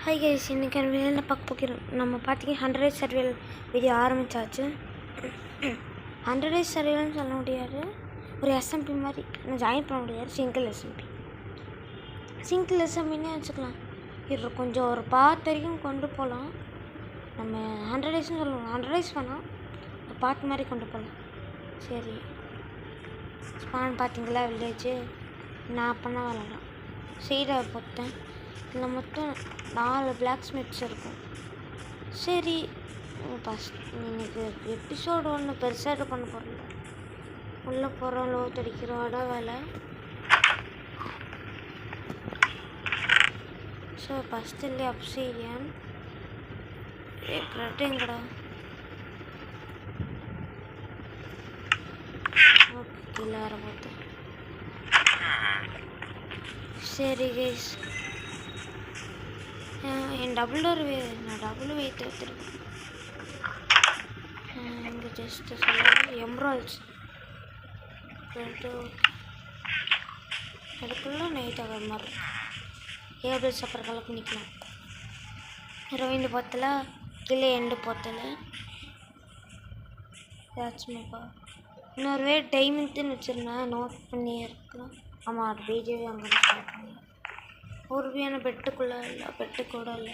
Hi guys, இன்றைக்கி வெளியில் பார்க்க போகிறோம். நம்ம பார்த்திங்க 100 days சர்வேல் வீடியோ ஆரம்பித்தாச்சு. 100 days சர்வேல்னு சொல்ல முடியாது, ஒரு எஸ்எம்பி மாதிரி நான் ஜாயின் பண்ண முடியாது. சிங்கிள் எஸ்எம்பின்னே வச்சுக்கலாம். இது கொஞ்சம் ஒரு பாத் வரைக்கும் கொண்டு போகலாம். நம்ம 100 daysன்னு சொல்லுவோம், 100 days வேணாம், ஒரு பாத் மாதிரி கொண்டு போகலாம். சரி, ஸ்பான் பார்த்தீங்களா வில்லேஜ்? நான் பண்ண விளாட்றேன். சைடை போட்டேன். இதில் மொத்தம் 4 பிளாக் ஸ்மித்ஸ் இருக்கும். சரி, ஃபஸ்ட் எனக்கு எபிசோடு ஒன்று பெருசாக இது பண்ண போகிறோம். உள்ளே போகிறோம், லோ தடிக்கிறோம், அட வேலை. ஸோ ஃபஸ்ட்டு இல்லை அப்சீரியன் எங்கடா? ஓகே, கீழே வர பார்த்தேன். சரி கைஸ், என் டபுள் டோர் நான் டபுள் வெயிட் எடுத்துருக்கேன். இங்கே ஜஸ்ட்டு சொல்ல எம்ராய்ட்ஸ் அதுக்குள்ளே நைட் ஆகிற மாதிரி ஏபிள் சப்பர் கலப்பு நிற்கலாம். ஹீரோயின் பார்த்தல கீழே எண்டு பார்த்தல ஏதாச்சுமேப்பா. இன்னொரு வே டைமிங்னு வச்சுருந்தேன், நோட் பண்ணி இருக்கலாம். ஆமாம், அது வீடியோவே அங்கே ஸ்டார்ட் பண்ணி உறுதியான பெட்டுக்குள்ளே இல்லை, பெட்டு கூட இல்லை.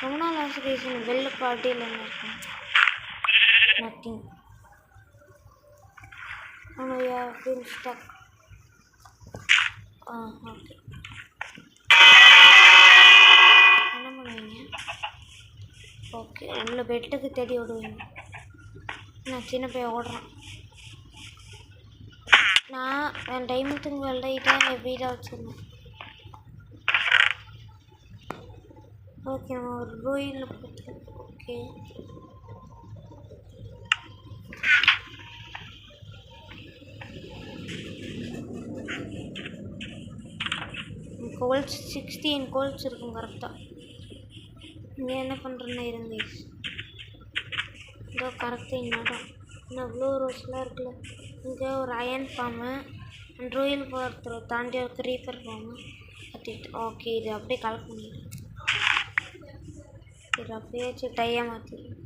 ரொம்ப நாள் ஆசைக்கேஷன் வெளில பார்ட்டியில் என்ன இருக்கும்? நத்திங். ஆனால் யா ஃபீல் ஸ்டக். ஓகே, என்ன பண்ணுவீங்க? ஓகே, உள்ள பெட்டுக்கு தேடி விடுவீங்க. நான் சின்ன பையன் ஓடுறேன். நான் என் டைமத்துக்கு வெள்ளையிட்டேன், என் வீடாக வச்சுருந்தேன். ஓகே, நம்ம ஒரு ரூயில் போட்டு. ஓகே, கோல்ஸ் 16 கோல்ஸ் இருக்கும் கரெக்டாக. இங்கே என்ன பண்ணுறேன்னா இருங்க, இதோ கரெக்டாக இந்நேரம் இன்னும் அவ்வளோ ரோஸ்லாம் இருக்குல்ல. இங்கே ஒரு அயன் ஃபார்மு, ரூயில் போகிறத தாண்டி ஒரு க்ரீப்பர் ஃபார்மு கட்டிட்டு. ஓகே, இது அப்படியே கலெக்ட் பண்ணிடுறேன். இது அப்படியே வச்சு டையாக மாற்றிடுறேன்.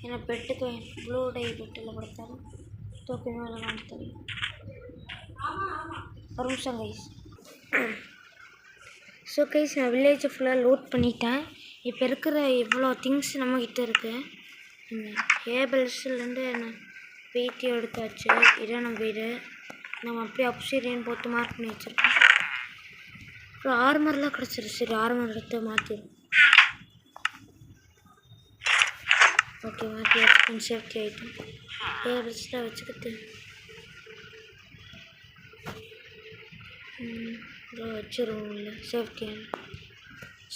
ஏன்னா பெட்டுக்கு ப்ளூ டை பெட்டில் கொடுத்தாலும் தூக்கி மேலே காமித்தாரு. ஒரு நிமிஷம் கைஸ். ஸோ கைஸ், நான் வில்லேஜை ஃபுல்லாக லோட் பண்ணிட்டேன். இப்போ இருக்கிற இவ்வளோ திங்ஸ் நம்மக்கிட்ட இருக்குது. ஏபிள்ஸ்லேருந்து என்ன வெயிட்டி எடுத்தாச்சு. இதான் நம்ம வீடு. நம்ம அப்படியே அப்சீரியன் போட்டு மார்க் பண்ணி வச்சுருக்கோம். அப்புறம் ஆர்மர்லாம் கிடச்சிருச்சு. சரி, ஆர்மர் எடுத்து மாற்றிடும். ஓகே, மாற்றி வச்சு கொஞ்சம் சேஃப்டி ஆகிட்டோம். ஏபிள்ஸ்லாம் வச்சுக்கிட்டு வச்சுருவோம் இல்லை சேஃப்டியான.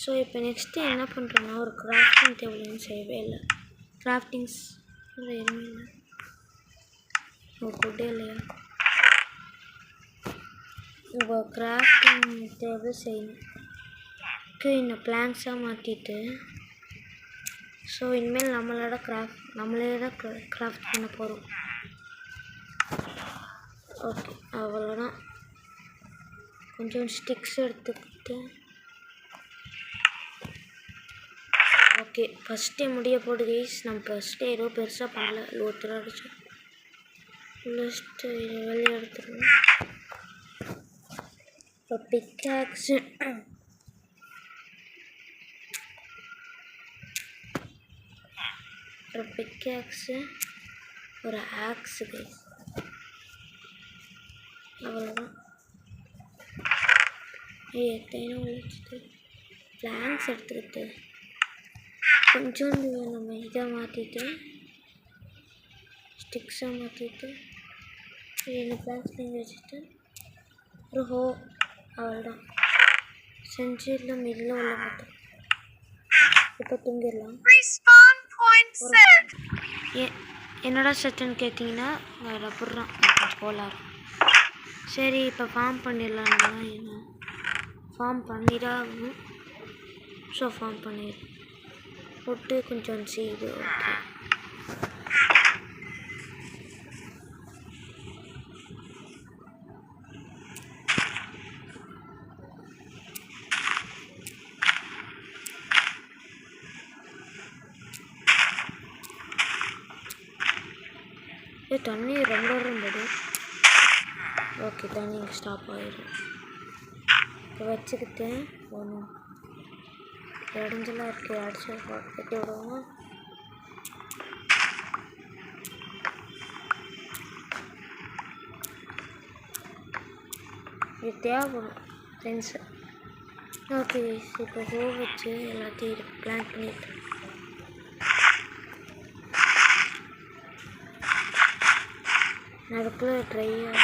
ஸோ இப்போ நெக்ஸ்ட்டு என்ன பண்ணுறோன்னா, ஒரு கிராஃப்டிங் டேபிள்னு செய்யவே இல்லை. கிராஃப்டிங்ஸ் எதுவுமே இல்லை. குட்டே இல்லையா? இப்போ கிராஃப்டிங் டேபிள் செய்யணும். இன்னும் பிளான்ஸாக மாற்றிட்டு, ஸோ இனிமேல் நம்மளே தான் கிராஃப்ட் பண்ண போகிறோம். ஓகே, அவ்வளோதான். கொஞ்சம் ஸ்டிக்ஸ் எடுத்துக்கிட்டு. ஓகே, ஃபஸ்ட்டே முடிய போடு கைஸ். நம்ம ஃபஸ்ட்டே ஏதோ பெருசாக பண்ணல, லோத்தராக அடிச்சு ஃபஸ்ட்டு வெளியே எடுத்துருவோம். இப்போ பிக்காக்ஸு ஒரு ஆக்ஸு கைஸ், அவ்வளோதான். எத்தனையும் வச்சுட்டு பிளான்ஸ் எடுத்துக்கிட்டு கொஞ்சோண்டு நம்ம இதை மாற்றிட்டு ஸ்டிக்ஸாக மாற்றிட்டு 2 பிளான்ஸ் நீங்கள் வச்சுட்டு ஒரு அவ்வளோதான் செஞ்சிடலாம். இதில் உள்ள மாட்டோம். இப்போ தூங்கிடலாம். என்னடா செட்டுன்னு கேட்டிங்கன்னா ரப்பர்றான் கொஞ்சம் கோளாறு. சரி, இப்போ ஃபார்ம் பண்ணிடலாம். என்ன ஃபார்ம் பண்ணிடாகும். ஸோ ஃபார்ம் பண்ணிடுறோம். போட்டு கொஞ்சம் செய்து. ஓகே, தண்ணி ரொம்ப இருந்தது. ஓகே, தண்ணி இங்கே ஸ்டாப் ஆகிடும். இப்போ வச்சுக்கிட்டு போகணும். இடைஞ்சலாக இருக்குது. அடிச்சு கட்டி விடுவோம். இது தேவைப்படும் ஃப்ரெண்ட்ஸு. ஓகே, இப்போ ஹோ வச்சு எல்லாத்தையும் பிளான் பண்ணிட்டு அதுக்குள்ளே ட்ரையாக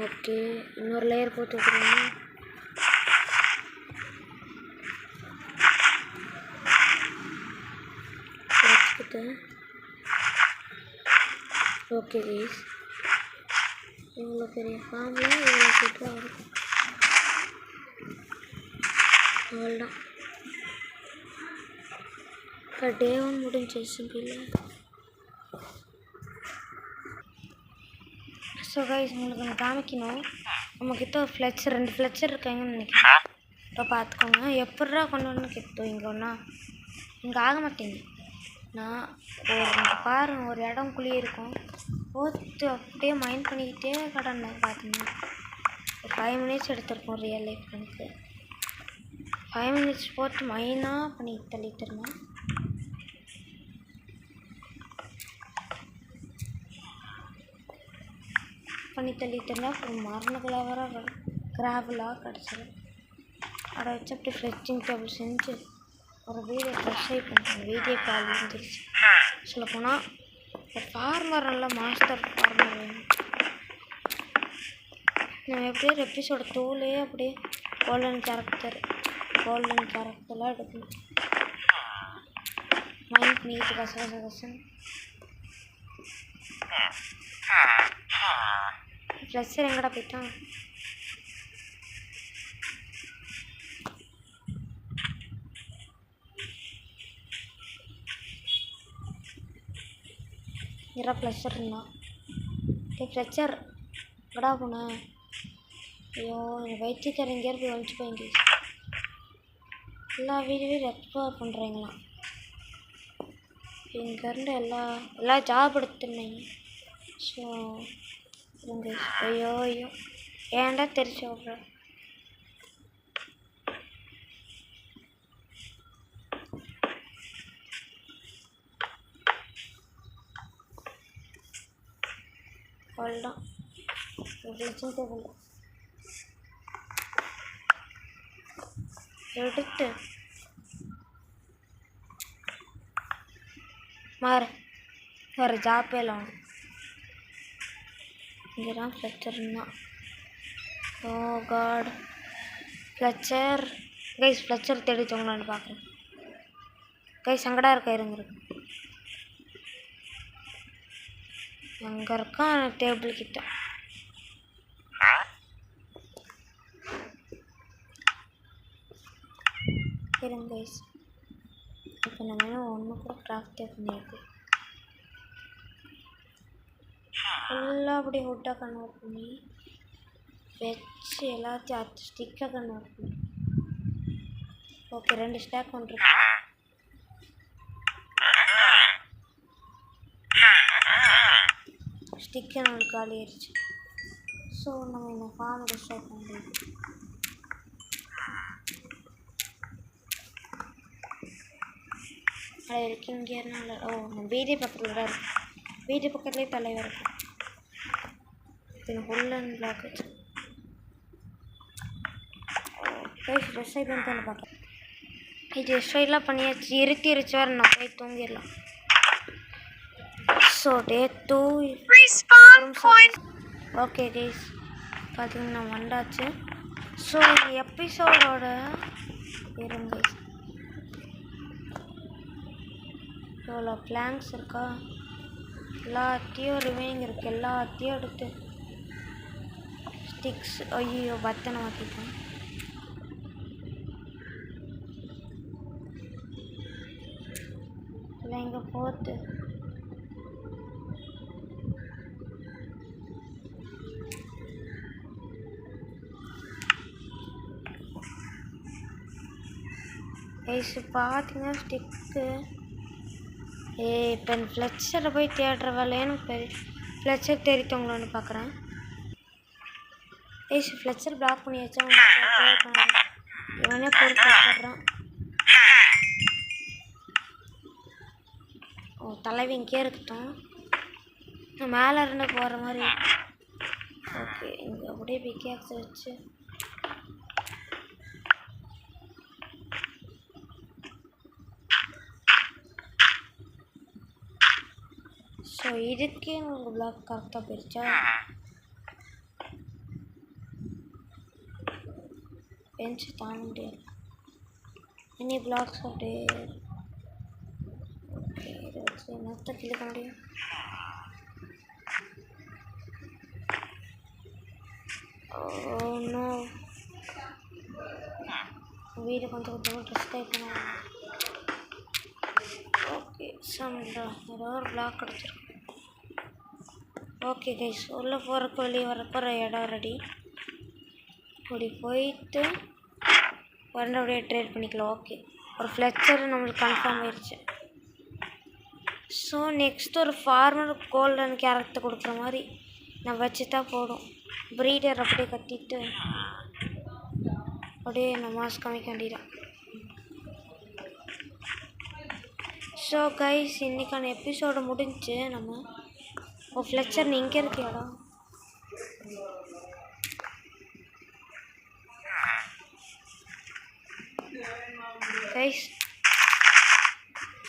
ஓகே இன்னொரு லேயர் போட்டு வைக்கிறோம். வச்சுக்கிட்டு ஓகே கைஸ், இவ்வளோ பெரிய ஃபார்மில் இவ்வளோ சீக்கிரம் இருக்கும். அவ்வளோதான், இப்போ டே 1 முடிஞ்சு சிம்பிள். ஸோ கைஸ், உங்களுக்கு நான் காமிக்கணும். நம்மக்கிட்ட ஃப்ளெச்சர் 2 ஃப்ளெச்சர் இருக்காங்கன்னு நினைக்கிறேன். இப்போ பார்த்துக்கோங்க. எப்பட்றா கொண்டு வரணும்னு கேட்டோம். இங்கே ஒன்றா இங்கே ஆக மாட்டேங்க. நான் இங்கே பாருங்கள், ஒரு இடம்குள்ளேயே இருக்கும். போட்டு அப்படியே மைண்ட் பண்ணிக்கிட்டே கடந்தேன். பார்த்தீங்கன்னா ஒரு 5 மினிட்ஸ் எடுத்திருக்கோம் ரியல் லைஃப் எனக்கு. 5 மினிட்ஸ் போட்டு மைனாக பண்ணி தள்ளிட்டு இருந்தேன். பண்ணி தள்ளிட்டு இருந்தால் அப்புறம் மரண கிராவலாக கிடச்சிடும். அதை வச்சு அப்படி ஃப்ரெஷ்ஷிங் டேபிள் செஞ்சு ஒரு வீடியோ ட்ரெஸ்ஸை பண்ணுறேன். வீடியோ கால் இருந்துருச்சு. சொல்லப்போனால் ஒரு ஃபார்மர், நல்ல மாஸ்டர் ஃபார்மர் வேணும். நம்ம எப்படியே எபிசோட தோலே அப்படியே கோல்டன் கேரக்டர்லாம் எடுக்கணும். மைண்ட் நீட்டு கசகசன் ஃப்ளெச்சர் எங்கடா போயிட்டான்? இறா ஃப்ளெச்சர் இருந்தான். ஃப்ளெச்சர் எங்கடா போனேன்? ஐயோ, என் வயிற்றுக்கார எங்கேயாரு போய் வந்துச்சு போய்ங்க. எல்லா வீடியோவையும் ரெக்ஸ்ப்ளோர் பண்ணுறீங்களாம். இங்கேருந்து எல்லா ஜாப் எடுத்துருந்தீங்க. ஸோ ஐயோ ஏன்டா தெரிச்சு விட்ற? அவ்வளோதான், எடுத்து வேறு ஜாப்பே இல்லை. இங்கே தான் ஃப்ளெச்சர் இருந்தான். ஓ காட், ஃப்ளெச்சர் கைஸ், ஃப்ளெச்சர் தேடிச்சவங்களான்னு பார்க்குறேன். கைஸ் அங்கடா இருக்கா, இருங்க அங்கே இருக்கான் டேபிள் கிட்ட. இருங்க கைஸ், இப்போ நம்ம ஒன்று கூட கிராஃப்டே பண்ணியிருக்கு. ஃபுல்லாக அப்படியே ஹுட்டாக கன்வெர்ட் பண்ணி வச்சு எல்லாத்தையும் ஸ்டிக்காக கன்வெர்ட் பண்ணி. ஓகே, 2 ஸ்டாக் வந்துருக்கு. ஸ்டிக்கை நம்மளுக்கு காலி ஆயிடுச்சு. ஸோ நம்ம இந்த ஃபார்மை டிஸ்ட்ராய் பண்ண முடியும். அது இருக்கு இங்கே இருந்தால. ஓ, நம்ம வீடியோ பக்கத்தில் தான் இருக்கு. வீடியோ பக்கத்துலேயே தலைவர் இருக்கும். இது ஹுல்லன் பிளாக் வச்சு டிஸ்ட்ராய் பண்ணி தானே பார்க்கலாம். இது டிஸ்ட்ராய்லாம் பண்ணியாச்சு. இருட்டிருச்சு வேறு, நான் போய் தூங்கிடலாம். ஸோ டே 2 ஓகே கைஸ், பார்த்தீங்கன்னா வந்தாச்சு. ஸோ எபிசோடோட இருங்க, இவ்வளோ பிளாங்க்ஸ் இருக்கா, எல்லாத்தையும் ரிமைனிங் இருக்குது. எல்லாத்தையும் எடுத்து ஸ்டிக்ஸ், ஐயோ பத்தனை மாற்றிட்டேன். இல்லை இங்கே போட்டு கைஸ் பார்த்தீங்கன்னா ஸ்டிக்கு இப்போ இந்த ஃப்ளெக்சரை போய் தேடுற வேலைன்னு ஃப்ளெக்சர் தெரிவித்தவங்களோன்னு பார்க்குறேன். கைஸ் ஃப்ளெக்சர் பிளாக் பண்ணி வச்சா இவனே பொறுப்பு வச்சிடுறான். ஓ தலைவி இங்கே இருக்கட்டும், மேலே இருந்து போகிற மாதிரி. ஓகே இங்கே அப்படியே பிக்கேக்ஸ் வச்சு ஸோ இதுக்கே உங்களுக்கு பிளாக் கரெக்டாக போயிடுச்சா? பெஞ்சு தாண்ட முடியாது. இனி பிளாக்ஸ் அப்படியே ஓகே இதை வச்சு என்னத்தை கிளிக்க முடியும்? ஓ வீடு கொஞ்சம் கொஞ்சம் ட்ரெஸ் டைப் ஓகே சம்டா ஏதோ ஒரு பிளாக் கிடச்சிருக்கு. ஓகே கைஸ் உள்ளே போகிறக்கு வெளியே வரப்போ ஒரு இடம் ரெடி. அப்படி போயிட்டு அப்படியே ட்ரேட் பண்ணிக்கலாம். ஓகே ஒரு ஃப்ளெக்சர் நம்மளுக்கு கன்ஃபார்ம் ஆயிடுச்சு. ஸோ நெக்ஸ்ட் ஒரு ஃபார்மர் கோல்டன் கேரக்டர் கொடுக்குற மாதிரி நான் வச்சுட்டா போடும். ப்ரீடர் அப்படியே கட்டிட்டு அப்படியே நம்ம மாஸ்க் காமிக்க வேண்டியதான். ஸோ கைஸ் இன்றைக்கான எபிசோடு முடிஞ்சு. நம்ம ஃப்ளெக்சர் நீ இங்கே இருக்கியாடா? கைஸ்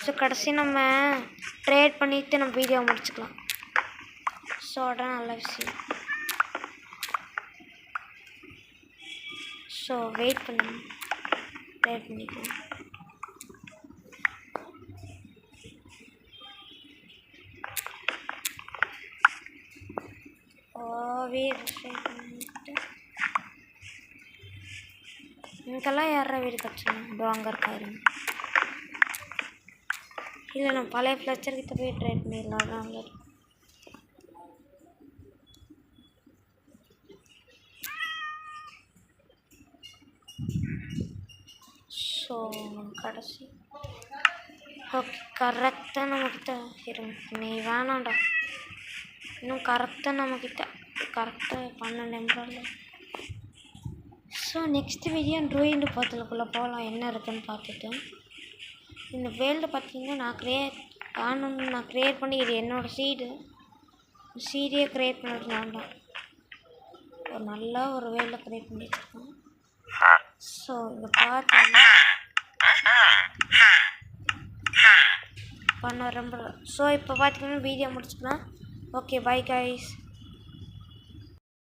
ஸோ கடைசி நம்ம ட்ரேட் பண்ணிவிட்டு நம்ம வீடியோ முடிச்சுக்கலாம். ஸோ அதான் நல்ல விஷயம். ஸோ வெயிட் பண்ணுங்க, ட்ரேட் பண்ணிக்கலாம். வீடு பண்ணிட்டு இங்கெல்லாம் யாரா வீடு கட்டணும்? இதோ அங்கே இருக்காரு. இல்லை நான் பழைய ஃப்ளெக்சர்கிட்ட போய் ட்ரேட் பண்ணிடலாம். அங்கே ஸோ கடைசி ஓகே கரெக்டாக நம்மக்கிட்ட இருங்க. நீ வேணாண்டா, இன்னும் கரெக்டாக நம்மக்கிட்ட கரெக்டாக 12 எம்ப்ராய்டரி. ஸோ நெக்ஸ்ட் வீடியோ ட்ரோயிண்டு பார்த்ததுக்குள்ளே போகலாம் என்ன இருக்குதுன்னு பார்த்துட்டு. இந்த வேல்டு பார்த்தீங்கன்னா நான் க்ரியேட் பண்ணி இது என்னோடய சீடியை க்ரியேட் பண்ணிட்டு நான் தான் ஒரு நல்லா ஒரு வேல்டை க்ரியேட் பண்ணி வச்சுருக்கேன். ஸோ இங்கே பார்த்தீங்கன்னா பண்ண ரொம்ப. ஸோ இப்போ பார்த்தீங்கன்னா வீடியோ முடிச்சுக்கலாம். Okay bye guys.